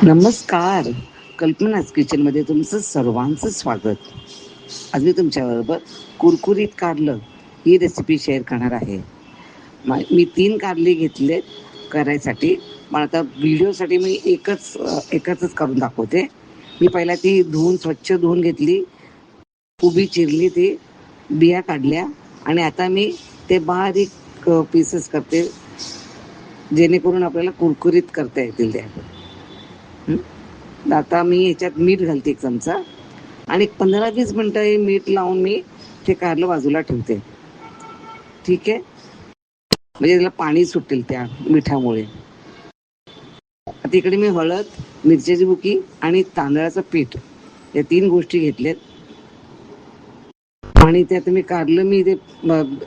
नमस्कार. कल्पनाच किचनमध्ये तुमचं सर्वांचं स्वागत. आज मी तुमच्याबरोबर कुरकुरीत कारलं ही रेसिपी शेअर करणार आहे. मी 3 कारली घेतले करायसाठी, पण आता व्हिडिओसाठी मी एकच करून दाखवते. मी पहिला ती स्वच्छ धुवून घेतली, उभी चिरली, ती बिया काढल्या आणि आता मी ते बारीक पीसेस करते, जेणेकरून आपल्याला कुरकुरीत करता येतील त्या. आता मी ह्याच्यात मीठ घालते 1 चमचा आणि 15-20 मिनटं हे मीठ लावून मी ते कारलं बाजूला ठेवते. ठीक आहे, म्हणजे त्याला पाणी सुटेल त्या मिठामुळे. आता इकडे मी हळद, मिरच्याची बुकी आणि तांदळाचं पीठ या 3 गोष्टी घेतल्यात. आणि त्यात मी कारलं ते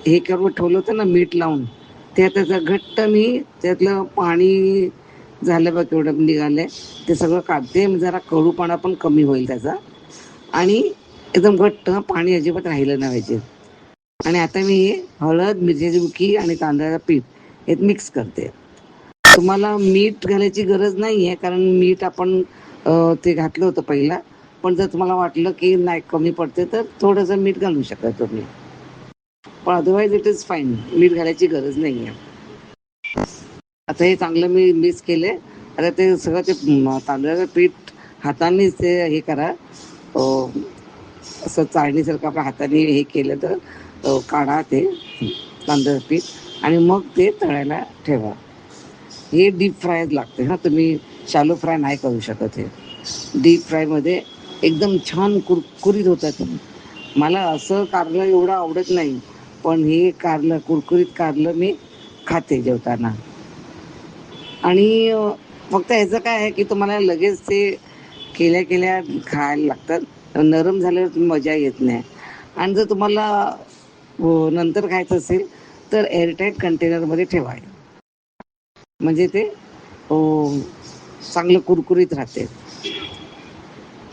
हे करून ठेवलं होतं ना मीठ लावून, त्याचा घट्ट मी त्यातलं पाणी झालं बघ केवढं निघालंय ते सगळं काढते. जरा कडूपणा पण कमी होईल त्याचा आणि एकदम घट्ट पाणी अजिबात राहिलं नाही पाहिजे. आणि आता मी हे हळद, मिरच्याची बुकी आणि तांदळाचं पीठ हे मिक्स करते. तुम्हाला मीठ घालायची गरज नाही आहे, कारण मीठ आपण ते घातलं होतं पहिला. पण जर तुम्हाला वाटलं की नाही कमी पडते तर थोडंसं मीठ घालू शकता तुम्ही, पण अदरवाईज इट इज फाईन, मीठ घालायची गरज नाही आहे. आता हे चांगलं मी मिक्स केले. आता ते सगळं ते तांदळाचं पीठ हातानेच ते हे करा, असं चाळणीसारखं आपल्या हाताने हे केलं तर काढा ते तांदळाचं पीठ आणि मग ते तळायला ठेवा. हे डीप फ्राय लागते हां, तुम्ही शॅलो फ्राय नाही करू शकत. हे डीप फ्रायमध्ये एकदम छान कुरकुरीत होतात. मला असं कारलं एवढं आवडत नाही, पण हे कारलं कुरकुरीत कारलं मी खाते जेवताना. आणि फक्त ह्याचं काय आहे की तुम्हाला लगेच ते केल्या केल्या खायला लागतात, नरम झाल्यावर मजा येत नाही. आणि जर तुम्हाला नंतर खायचं असेल तर एअरटाईट कंटेनरमध्ये ठेवा, म्हणजे ते चांगलं कुरकुरीत राहते.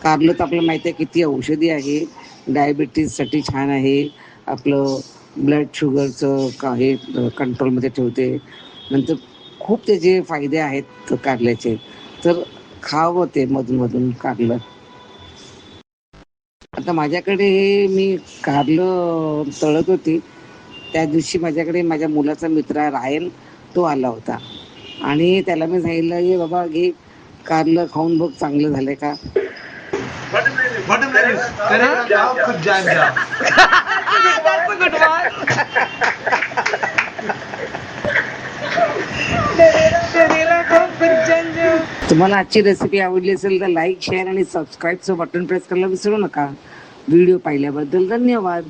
कारलं तर आपल्याला माहिती आहे किती औषधी आहे, डायबिटीजसाठी छान आहे, आपलं ब्लड शुगरचं हे कंट्रोलमध्ये ठेवते. नंतर खूप त्याचे फायदे आहेत कारल्याचे, तर खावं ते मधून कारलं. आता माझ्याकडे हे मी कारलं तळत होती त्या दिवशी, माझ्याकडे माझ्या मुलाचा मित्र रायन तो आला होता आणि त्याला मी सांगितलं ये बाबा घे कारलं खाऊन बघ चांगलं झालंय का. तुम्हाला आजची रेसिपी आवडली असेल तर लाईक, शेअर आणि सबस्क्राईबचं बटन प्रेस करायला विसरू नका. व्हिडिओ पाहिल्याबद्दल धन्यवाद.